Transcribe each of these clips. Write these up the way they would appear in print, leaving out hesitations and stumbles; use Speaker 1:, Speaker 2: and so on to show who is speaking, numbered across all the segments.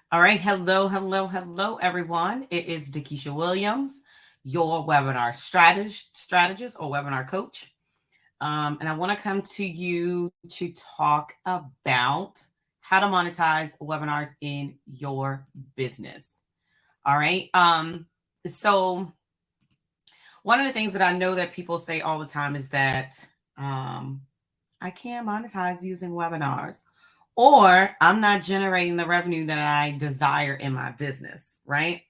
Speaker 1: All right. Hello, everyone. It is Dakisha Williams, your webinar strategist or webinar coach. And I want to come to you to talk about how to monetize webinars in your business. All right. So one of the things that I know that people say all the time is that um, I can't monetize using webinars, or I'm not generating the revenue that I desire in my business, right?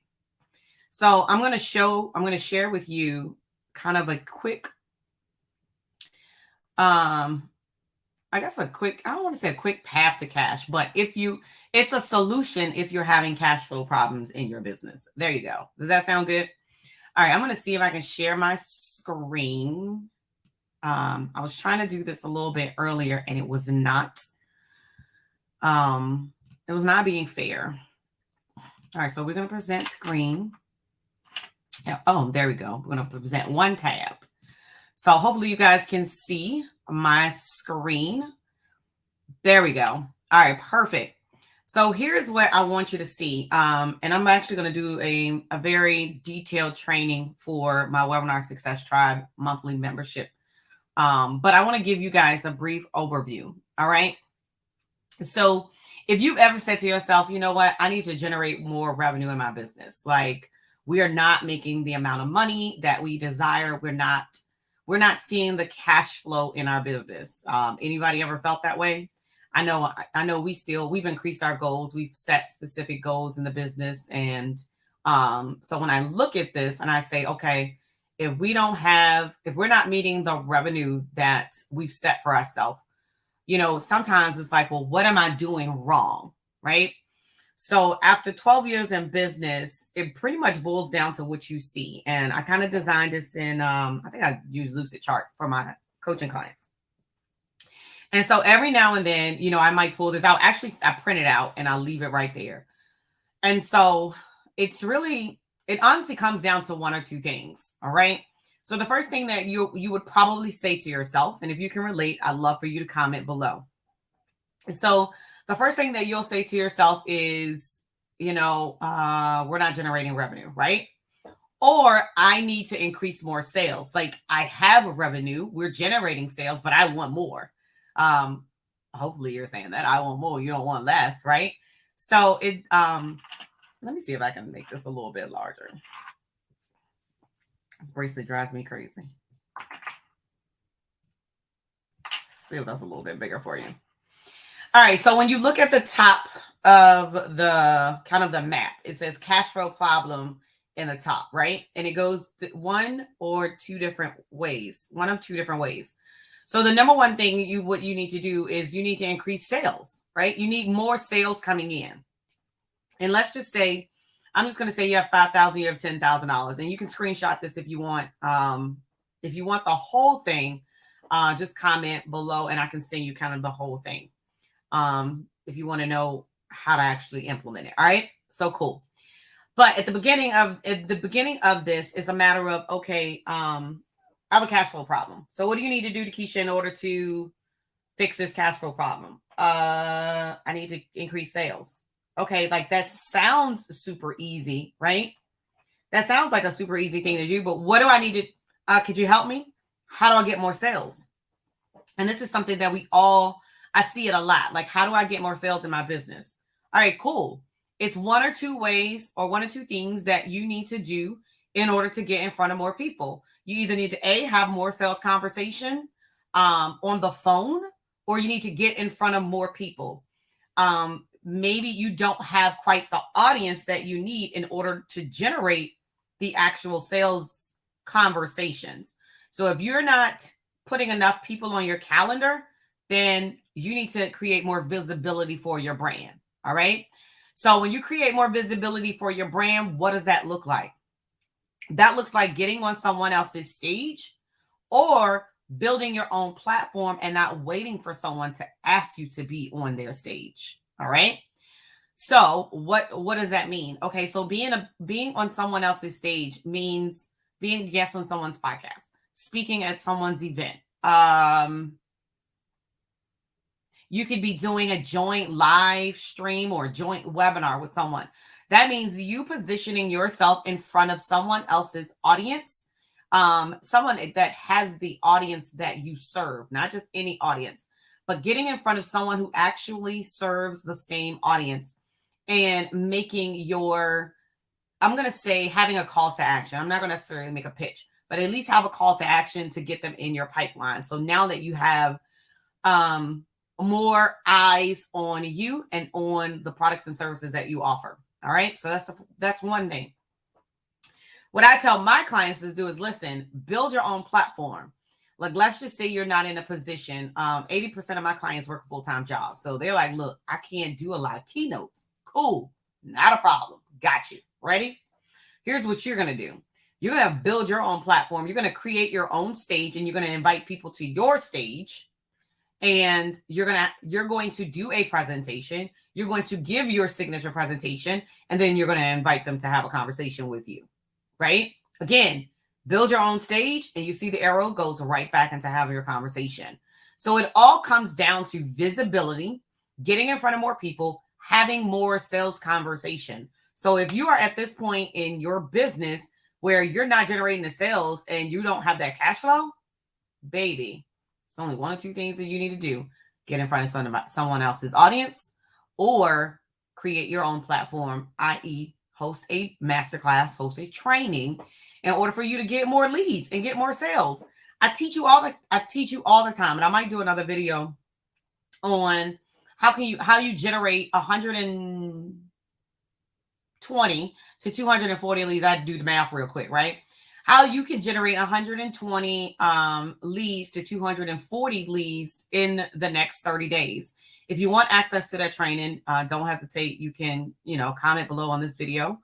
Speaker 1: So I'm going to share with you kind of a quick, um, I guess I don't want to say a quick path to cash, but it's a solution if you're having cash flow problems in your business. There you go. Does that sound good? All right. I'm going to see if I can share my screen. I was trying to do this a little bit earlier and um, it was not being fair. All right, so we're going to present screen. Oh, there we go. We're going to present one tab. So hopefully you guys can see my screen. There we go. All right, perfect. So here's what I want you to see. And I'm actually going to do a very detailed training for my Webinar Success Tribe monthly membership. But I want to give you guys a brief overview. All right. So if you've ever said to yourself, you know what, I need to generate more revenue in my business. Like we are not making the amount of money that we desire. We're not seeing the cash flow in our business. Anybody ever felt that way? I know we've increased our goals. We've set specific goals in the business. And so when I look at this and I say, okay, if we're not meeting the revenue that we've set for ourselves, sometimes it's like, well, what am I doing wrong? Right. So after 12 years in business, it pretty much boils down to what you see. And I kind of designed this in, I think I use Lucid Chart for my coaching clients. And so every now and then, I might pull this out. Actually, I print it out and I'll leave it right there. And so it honestly comes down to one or two things. All right. So the first thing that you would probably say to yourself, and if you can relate, I'd love for you to comment below. So the first thing that you'll say to yourself is, we're not generating revenue, right? Or I need to increase more sales. Like I have revenue, we're generating sales, but I want more. Hopefully you're saying that I want more. You don't want less, right? So let me see if I can make this a little bit larger. This bracelet drives me crazy. See if that's a little bit bigger for you. All right. So when you look at the top of the kind of the map, it says cash flow problem in the top, right? And it goes one of two different ways. So the number one thing what you need to do is you need to increase sales, right? You need more sales coming in. And let's just say, I'm just going to say you have $5,000, you have $10,000, and you can screenshot this if you want. If you want the whole thing, just comment below and I can send you kind of the whole thing. If you want to know how to actually implement it. All right. So cool. But at the beginning of this is a matter of, okay, I have a cash flow problem. So what do you need to do, Keisha, in order to fix this cash flow problem? I need to increase sales. Okay. Like that sounds super easy, right? That sounds like a super easy thing to do, but what do I need to, could you help me? How do I get more sales? And this is something that I see it a lot. Like, how do I get more sales in my business? All right, cool. It's one or two ways or one or two things that you need to do in order to get in front of more people. You either need to have more sales conversation on the phone, or you need to get in front of more people. Maybe you don't have quite the audience that you need in order to generate the actual sales conversations. So if you're not putting enough people on your calendar, then you need to create more visibility for your brand. All right. So when you create more visibility for your brand, what does that look like? That looks like getting on someone else's stage or building your own platform and not waiting for someone to ask you to be on their stage. All right. So what does that mean? Okay. So being on someone else's stage means being a guest on someone's podcast, speaking at someone's event, You could be doing a joint live stream or joint webinar with someone. That means you positioning yourself in front of someone else's audience, someone that has the audience that you serve, not just any audience, but getting in front of someone who actually serves the same audience and making your, I'm going to say, having a call to action. I'm not going to necessarily make a pitch, but at least have a call to action to get them in your pipeline. So now that you have more eyes on you and on the products and services that you offer. All right. So that's one thing. What I tell my clients is do is listen, build your own platform. Like, let's just say you're not in a position. 80% of my clients work a full-time job. So they're like, look, I can't do a lot of keynotes. Cool. Not a problem. Got you. Ready? Here's what you're going to do. You're going to build your own platform. You're going to create your own stage, and you're going to invite people to your stage. And you're going to do a presentation. You're going to give your signature presentation, and then you're going to invite them to have a conversation with you. Right? Again, build your own stage, and you see the arrow goes right back into having your conversation. So it all comes down to visibility, getting in front of more people, having more sales conversation. So if you are at this point in your business where you're not generating the sales and you don't have that cash flow, baby, it's only one or two things that you need to do. Get in front of someone else's audience, or create your own platform, i.e. host a masterclass, host a training in order for you to get more leads and get more sales. I teach you all the time, and I might do another video on how you generate 120 to 240 leads. I do the math real quick, right? How you can generate 120 leads to 240 leads in the next 30 days. If you want access to that training, don't hesitate. You can, comment below on this video,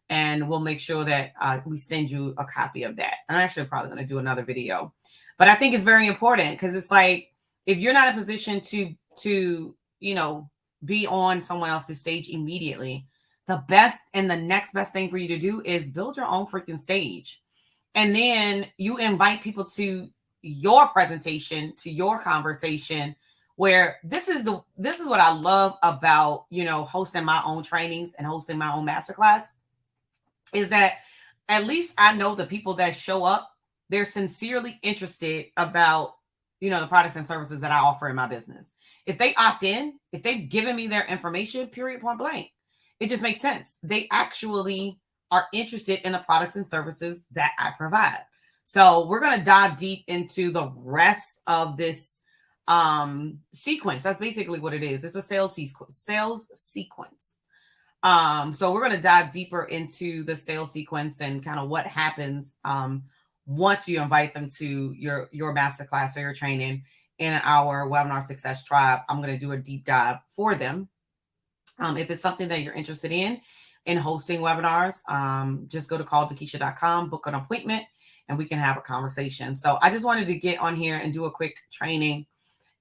Speaker 1: and we'll make sure that we send you a copy of that. I'm actually probably going to do another video, but I think it's very important because it's like, if you're not in a position to be on someone else's stage immediately, the best and the next best thing for you to do is build your own freaking stage. And then you invite people to your presentation, to your conversation, where this is what I love about, hosting my own trainings and hosting my own masterclass, is that at least I know the people that show up, they're sincerely interested about, the products and services that I offer in my business. If they opt in, if they've given me their information, period, point blank, it just makes sense. They actually are interested in the products and services that I provide. So we're going to dive deep into the rest of this sequence. That's basically what it is. It's a sales sequence. So we're going to dive deeper into the sales sequence and kind of what happens once you invite them to your masterclass or your training in our Webinar Success Tribe. I'm going to do a deep dive for them. If it's something that you're interested in hosting webinars, just go to calldakesha.com, book an appointment, and we can have a conversation. So I just wanted to get on here and do a quick training.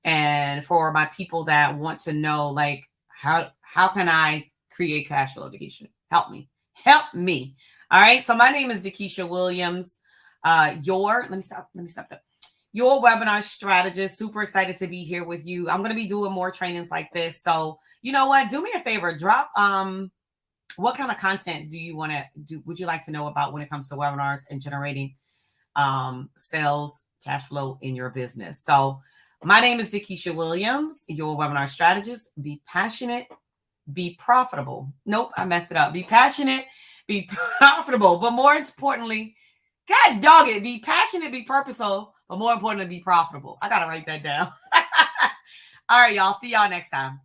Speaker 1: And for my people that want to know, like, how can I create cash flow, Dakesha? Help me. All right. So my name is Dakesha Williams. Let me stop that. Your webinar strategist. Super excited to be here with you. I'm going to be doing more trainings like this. So you know what? Do me a favor. Drop what kind of content do you want to do? Would you like to know about when it comes to webinars and generating sales, cash flow in your business? So my name is Dakesha Williams, your webinar strategist. Be passionate, be profitable. Nope, I messed it up. Be passionate, be profitable, but more importantly, God dog it, be passionate, be purposeful, but more importantly, be profitable. I got to write that down. All right, y'all. See y'all next time.